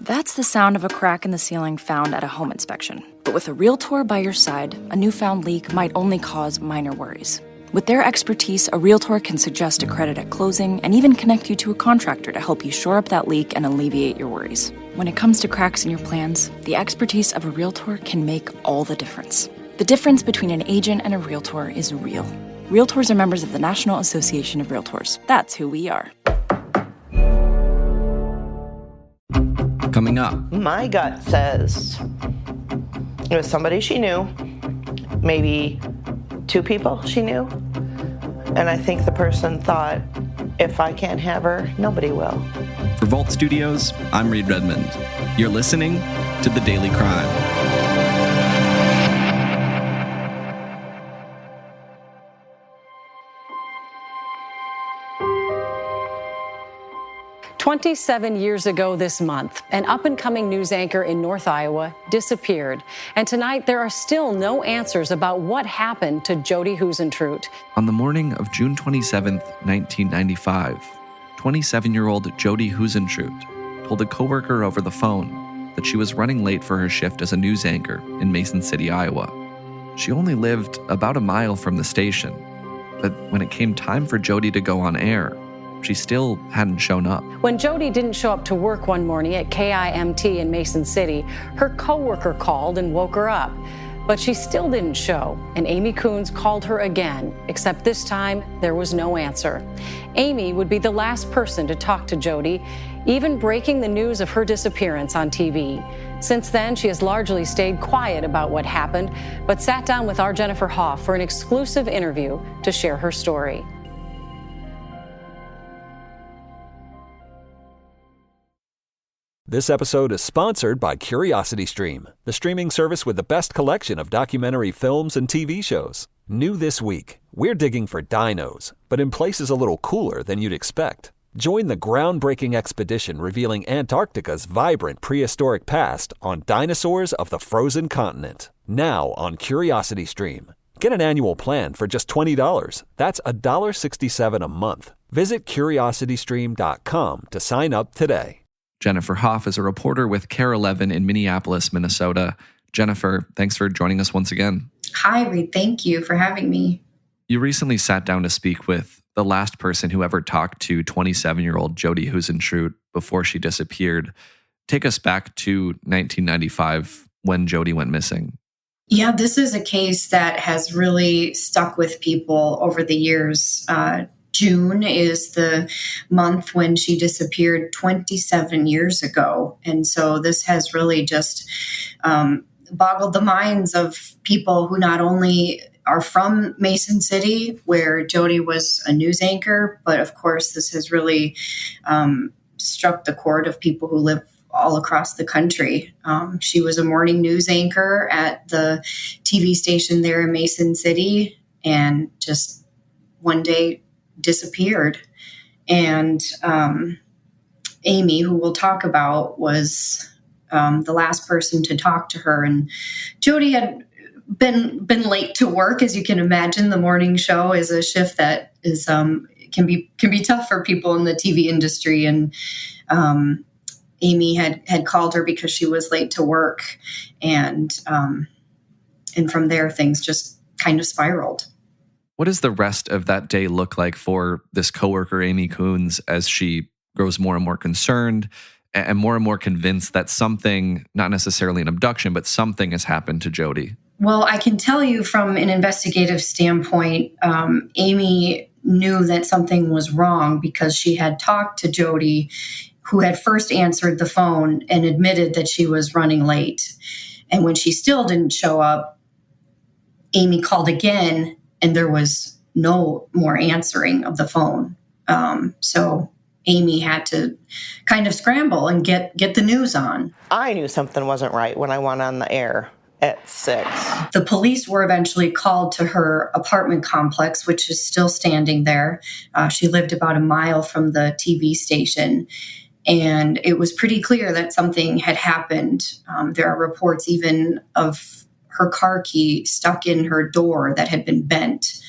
That's the sound of a crack in the ceiling found at a home inspection. But with a Realtor by your side, a newfound leak might only cause minor worries. With their expertise, a Realtor can suggest a credit at closing and even connect you to a contractor to help you shore up that leak and alleviate your worries. When it comes to cracks in your plans, the expertise of a Realtor can make all the difference. The difference between an agent and a Realtor is real. Realtors are members of the National Association of Realtors. That's who we are. Coming up. My gut says it was somebody she knew, maybe 2 people she knew, and I think the person thought, if I can't have her, nobody will. For Vault Studios, I'm Reed Redmond. You're listening to The Daily Crime. 27 years ago this month, an up-and-coming news anchor in North Iowa disappeared. And tonight, there are still no answers about what happened to Jodi Huisentruit. On the morning of June 27th, 1995, 27-year-old Jodi Huisentruit told a coworker over the phone that she was running late for her shift as a news anchor in Mason City, Iowa. She only lived about a mile from the station, but when it came time for Jodi to go on air, she still hadn't shown up. When Jodi didn't show up to work one morning at KIMT in Mason City, her coworker called and woke her up. But she still didn't show, and Amy Coons called her again, except this time there was no answer. Amy would be the last person to talk to Jodi, even breaking the news of her disappearance on TV. Since then, she has largely stayed quiet about what happened, but sat down with our Jennifer Hoff for an exclusive interview to share her story. This episode is sponsored by CuriosityStream, the streaming service with the best collection of documentary films and TV shows. New this week, we're digging for dinos, but in places a little cooler than you'd expect. Join the groundbreaking expedition revealing Antarctica's vibrant prehistoric past on Dinosaurs of the Frozen Continent. Now on CuriosityStream. Get an annual plan for just $20. That's $1.67 a month. Visit CuriosityStream.com to sign up today. Jennifer Hoff is a reporter with KARE 11 in Minneapolis, Minnesota. Jennifer, thanks for joining us once again. Hi, Reed. Thank you for having me. You recently sat down to speak with the last person who ever talked to 27-year-old Jodi Huisentruit before she disappeared. Take us back to 1995 when Jodi went missing. Yeah, this is a case that has really stuck with people over the years. June is the month when she disappeared 27 years ago. And so this has really just boggled the minds of people who not only are from Mason City, where Jodi was a news anchor, but of course this has really struck the chord of people who live all across the country. She was a morning news anchor at the TV station there in Mason City, and just one day disappeared. And Amy, who we'll talk about, was the last person to talk to her. And Jodi had been late to work. As you can imagine, the morning show is a shift that is can be tough for people in the TV industry. And Amy had called her because she was late to work, and from there things just kind of spiraled. What does the rest of that day look like for this coworker, Amy Coons, as she grows more and more concerned and more convinced that something, not necessarily an abduction, but something has happened to Jodi? Well, I can tell you from an investigative standpoint, Amy knew that something was wrong because she had talked to Jodi, who had first answered the phone and admitted that she was running late. And when she still didn't show up, Amy called again, and there was no more answering of the phone. So Amy had to kind of scramble and get the news on. I knew something wasn't right when I went on the air at 6. The police were eventually called to her apartment complex, which is still standing there. She lived about a mile from the TV station. And it was pretty clear that something had happened. There are reports even of her car key stuck in her door that had been bent.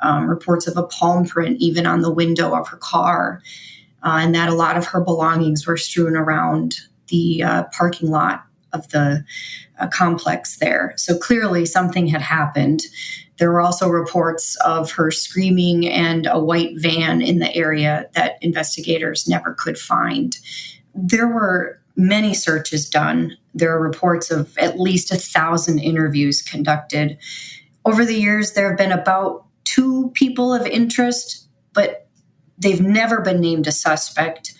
Reports of a palm print even on the window of her car. And that a lot of her belongings were strewn around the parking lot of the complex there. So clearly something had happened. There were also reports of her screaming and a white van in the area that investigators never could find. There were many searches done. There are reports of at least 1,000 interviews conducted. Over the years, there have been about 2 people of interest, but they've never been named a suspect.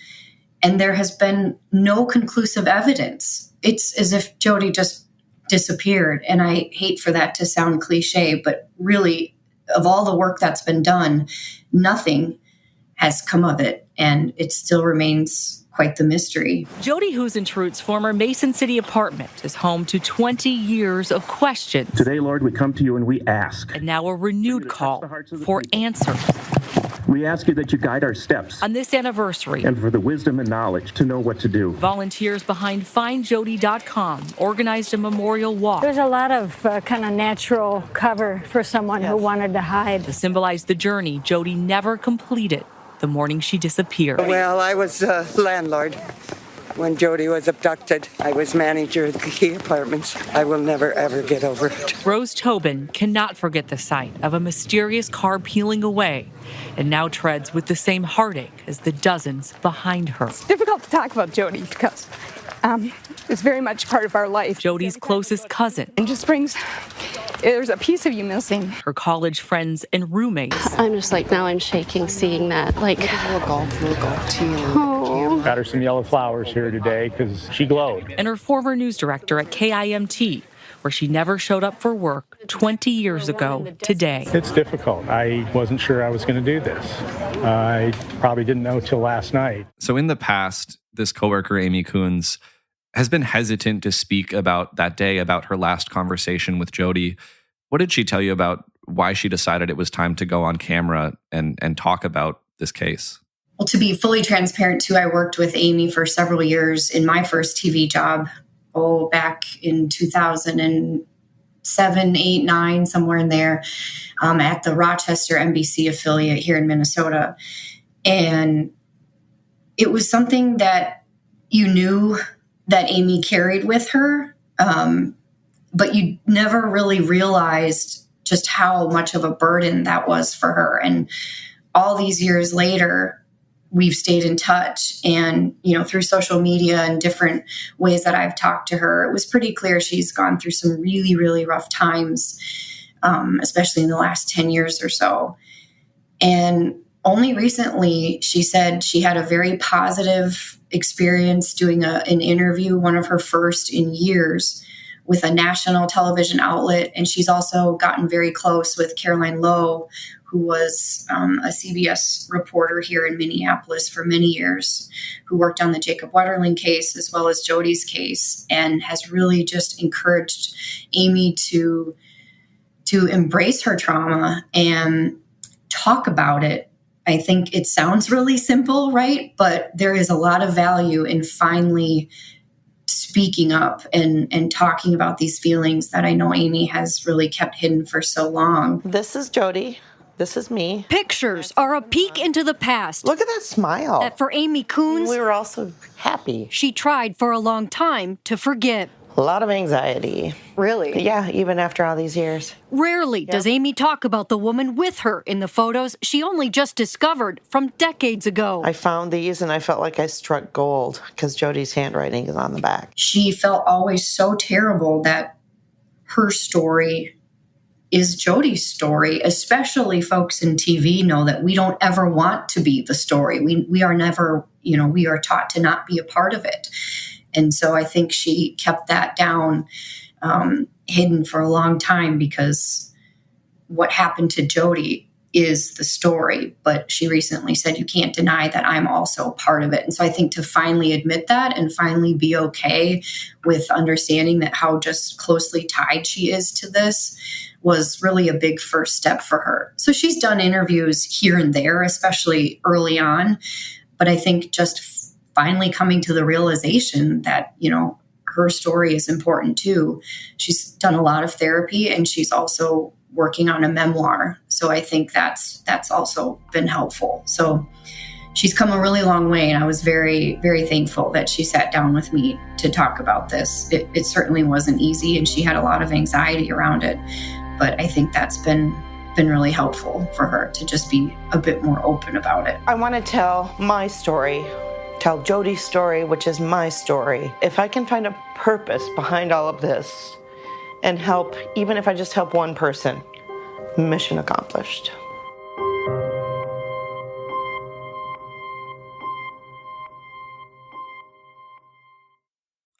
And there has been no conclusive evidence. It's as if Jodi just disappeared. And I hate for that to sound cliche, but really, of all the work that's been done, nothing has come of it. And it still remains quite the mystery. Jodi Huisentruit's former Mason City apartment is home to 20 years of questions. Today, Lord, we come to you and we ask. And now a renewed call for answers. We ask you that you guide our steps. On this anniversary. And for the wisdom and knowledge to know what to do. Volunteers behind FindJodi.com organized a memorial walk. There's a lot of kind of natural cover for someone who wanted to hide. To symbolize the journey Jodi never completed the morning she disappeared. Well, I was a landlord when Jodi was abducted. I was manager of the Key Apartments. I will never, ever get over it. Rose Tobin cannot forget the sight of a mysterious car peeling away and now treads with the same heartache as the dozens behind her. It's difficult to talk about Jodi because it's very much part of our life. Jodi's closest cousin. And just there's a piece of you missing. Her college friends and roommates. I'm just now I'm shaking seeing that. Got her some yellow flowers here today because she glowed. And her former news director at KIMT, where she never showed up for work 20 years ago today. It's difficult. I wasn't sure I was going to do this. I probably didn't know till last night. So in the past, this coworker, Amy Coons, has been hesitant to speak about that day, about her last conversation with Jodi. What did she tell you about why she decided it was time to go on camera and talk about this case? Well, to be fully transparent, too, I worked with Amy for several years in my first TV job, back in 2007, 8, 9, somewhere in there, at the Rochester NBC affiliate here in Minnesota. And it was something that you knew that Amy carried with her, but you never really realized just how much of a burden that was for her. And all these years later, we've stayed in touch, and, through social media and different ways that I've talked to her, it was pretty clear she's gone through some really, really rough times, especially in the last 10 years or so. And only recently, she said she had a very positive experience doing an interview, one of her first in years, with a national television outlet. And she's also gotten very close with Caroline Lowe, who was a CBS reporter here in Minneapolis for many years, who worked on the Jacob Wetterling case as well as Jodi's case, and has really just encouraged Amy to embrace her trauma and talk about it. I think it sounds really simple, right? But there is a lot of value in finally speaking up and talking about these feelings that I know Amy has really kept hidden for so long. This is Jodi. This is me. Pictures are a peek into the past. Look at that smile. That for Amy Coons, we were also happy. She tried for a long time to forget. A lot of anxiety. Really? Yeah, even after all these years. Rarely does Amy talk about the woman with her in the photos she only just discovered from decades ago. I found these and I felt like I struck gold because Jodi's handwriting is on the back. She felt always so terrible that her story is Jodi's story. Especially folks in TV know that we don't ever want to be the story. We are never, we are taught to not be a part of it. And so I think she kept that down, hidden for a long time, because what happened to Jodi is the story. But she recently said, you can't deny that I'm also part of it. And so I think to finally admit that and finally be okay with understanding that how just closely tied she is to this was really a big first step for her. So she's done interviews here and there, especially early on. But I think just finally coming to the realization that, her story is important too. She's done a lot of therapy, and she's also working on a memoir. So I think that's also been helpful. So she's come a really long way, and I was very, very thankful that she sat down with me to talk about this. It certainly wasn't easy, and she had a lot of anxiety around it, but I think that's been really helpful for her to just be a bit more open about it. I want to tell my story, tell Jody's story, which is my story. If I can find a purpose behind all of this and help, even if I just help one person, mission accomplished.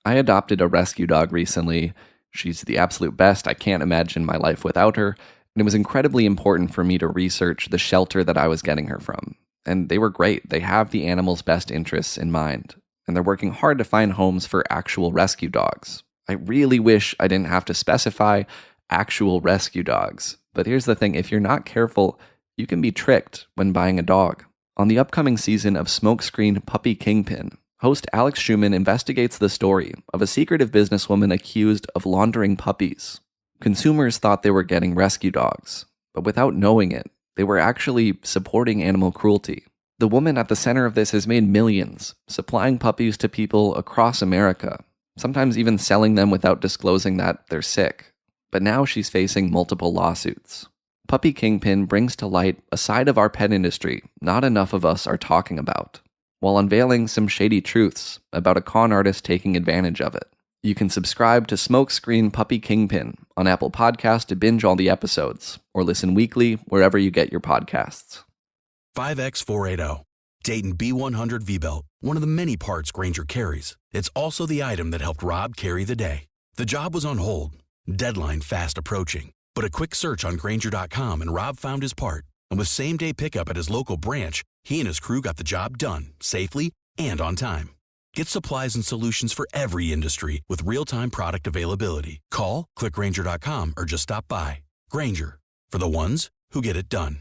I adopted a rescue dog recently. She's the absolute best. I can't imagine my life without her. And it was incredibly important for me to research the shelter that I was getting her from. And they were great. They have the animal's best interests in mind. And they're working hard to find homes for actual rescue dogs. I really wish I didn't have to specify actual rescue dogs. But here's the thing, if you're not careful, you can be tricked when buying a dog. On the upcoming season of Smokescreen Puppy Kingpin, host Alex Schumann investigates the story of a secretive businesswoman accused of laundering puppies. Consumers thought they were getting rescue dogs, but without knowing it, they were actually supporting animal cruelty. The woman at the center of this has made millions, supplying puppies to people across America, sometimes even selling them without disclosing that they're sick. But now she's facing multiple lawsuits. Puppy Kingpin brings to light a side of our pet industry not enough of us are talking about, while unveiling some shady truths about a con artist taking advantage of it. You can subscribe to Smokescreen Puppy Kingpin on Apple Podcasts to binge all the episodes, or listen weekly wherever you get your podcasts. 5X480. Dayton B100 V-Belt. One of the many parts Grainger carries. It's also the item that helped Rob carry the day. The job was on hold. Deadline fast approaching. But a quick search on Grainger.com and Rob found his part. And with same-day pickup at his local branch, he and his crew got the job done, safely and on time. Get supplies and solutions for every industry with real-time product availability. Call, click Grainger.com, or just stop by. Grainger, for the ones who get it done.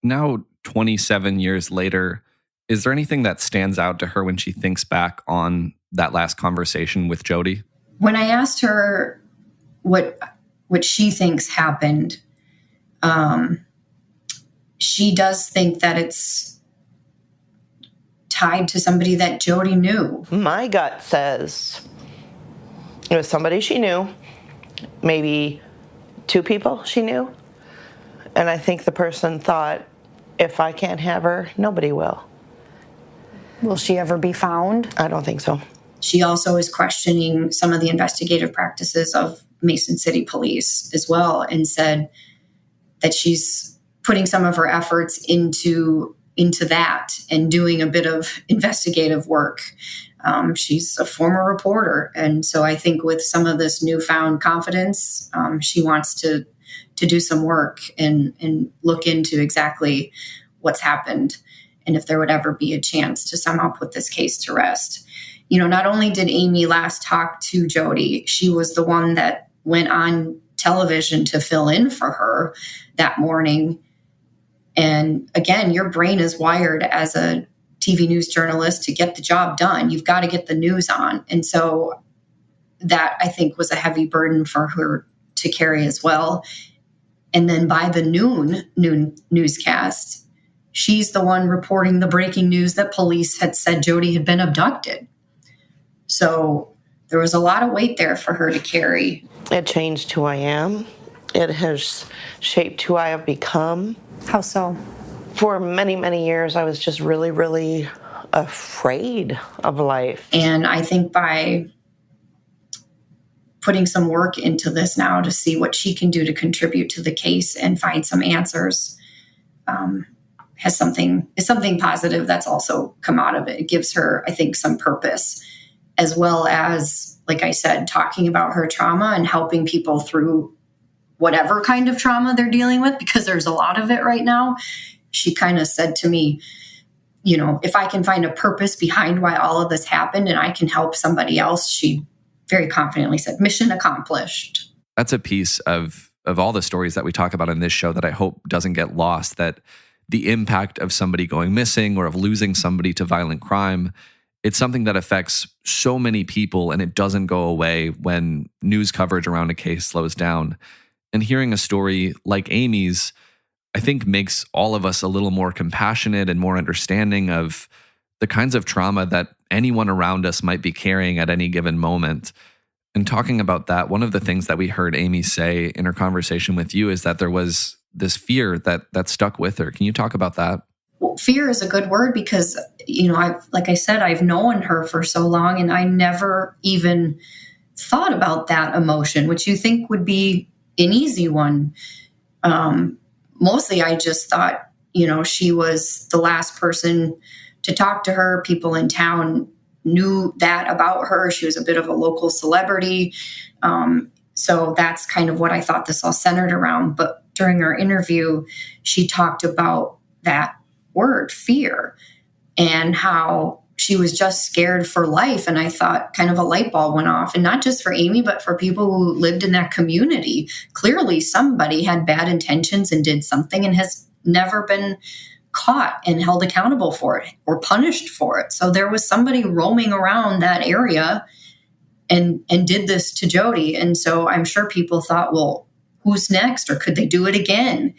Now, 27 years later, is there anything that stands out to her when she thinks back on that last conversation with Jody? When I asked her what she thinks happened, she does think that it's tied to somebody that Jody knew. My gut says it was somebody she knew, maybe two people she knew. And I think the person thought, if I can't have her, nobody will. Will she ever be found? I don't think so. She also is questioning some of the investigative practices of Mason City Police as well, and said that she's putting some of her efforts into that and doing a bit of investigative work. She's a former reporter, and so I think with some of this newfound confidence, she wants to do some work and look into exactly what's happened and if there would ever be a chance to somehow put this case to rest. You know, not only did Amy last talk to Jody, she was the one that went on television to fill in for her that morning. And again, your brain is wired as a TV news journalist to get the job done. You've got to get the news on. And so that, I think, was a heavy burden for her to carry as well. And then by the noon newscast, she's the one reporting the breaking news that police had said Jody had been abducted. So there was a lot of weight there for her to carry. It changed who I am. It has shaped who I have become. How so? For many, many years, I was just really, really afraid of life. And I think by putting some work into this now to see what she can do to contribute to the case and find some answers, is something positive that's also come out of it. It gives her, I think, some purpose, as well as, like I said, talking about her trauma and helping people through whatever kind of trauma they're dealing with, because there's a lot of it right now. She kind of said to me, you know, if I can find a purpose behind why all of this happened and I can help somebody else, she very confidently said, mission accomplished. That's a piece of all the stories that we talk about in this show that I hope doesn't get lost, that the impact of somebody going missing or of losing somebody to violent crime, it's something that affects so many people, and it doesn't go away when news coverage around a case slows down. And hearing a story like Amy's, I think makes all of us a little more compassionate and more understanding of the kinds of trauma that anyone around us might be carrying at any given moment. And talking about that, one of the things that we heard Amy say in her conversation with you is that there was this fear that stuck with her. Can you talk about that? Well, fear is a good word because, like I said, I've known her for so long and I never even thought about that emotion, which you think would be an easy one. Mostly I just thought, she was the last person to talk to her. People in town knew that about her. She was a bit of a local celebrity. So that's kind of what I thought this all centered around. But during our interview, she talked about that word, fear, and how she was just scared for life. And I thought kind of a light bulb went off, and not just for Amy, but for people who lived in that community. Clearly somebody had bad intentions and did something and has never been caught and held accountable for it or punished for it. So there was somebody roaming around that area and did this to Jody. And so I'm sure people thought, well, who's next? Or could they do it again?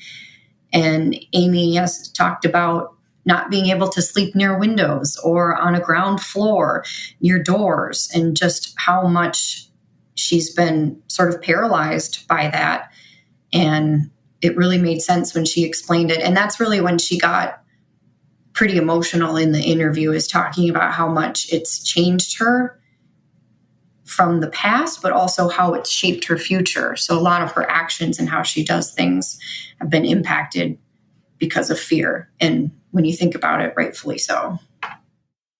And Amy has talked about not being able to sleep near windows or on a ground floor near doors, and just how much she's been sort of paralyzed by that. And it really made sense when she explained it. And that's really when she got pretty emotional in the interview, is talking about how much it's changed her from the past, but also how it's shaped her future. So a lot of her actions and how she does things have been impacted because of fear. And when you think about it, rightfully so.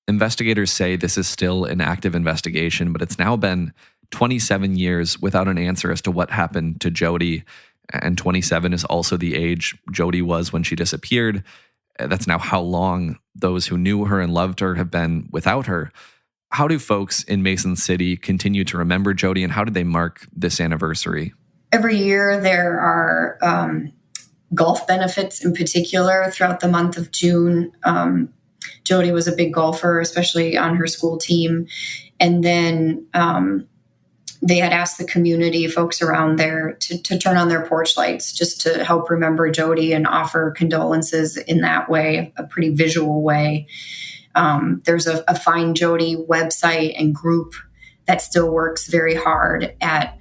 Investigators say this is still an active investigation, but it's now been 27 years without an answer as to what happened to Jody. And 27 is also the age Jody was when she disappeared. That's now how long those who knew her and loved her have been without her. How do folks in Mason City continue to remember Jody, and how did they mark this anniversary? Every year there are golf benefits in particular throughout the month of June. Jody was a big golfer, especially on her school team. And then they had asked the community, folks around there, to turn on their porch lights just to help remember Jody and offer condolences in that way, a pretty visual way. There's a Find Jody website and group that still works very hard at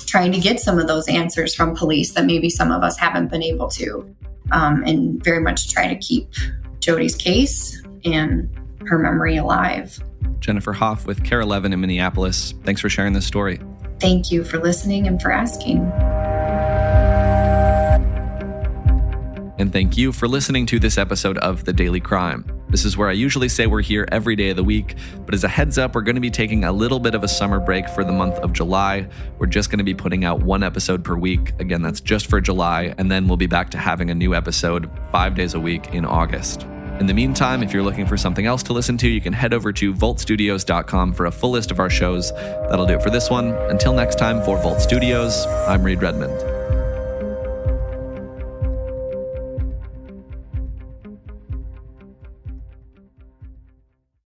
trying to get some of those answers from police that maybe some of us haven't been able to, and very much try to keep Jody's case and her memory alive. Jennifer Hoff with KARE 11 in Minneapolis. Thanks for sharing this story. Thank you for listening and for asking. And thank you for listening to this episode of The Daily Crime. This is where I usually say we're here every day of the week, but as a heads up, we're going to be taking a little bit of a summer break for the month of July. We're just going to be putting out one episode per week. Again, that's just for July, and then we'll be back to having a new episode 5 days a week in August. In the meantime, if you're looking for something else to listen to, you can head over to voltstudios.com for a full list of our shows. That'll do it for this one. Until next time, for Volt Studios, I'm Reed Redmond.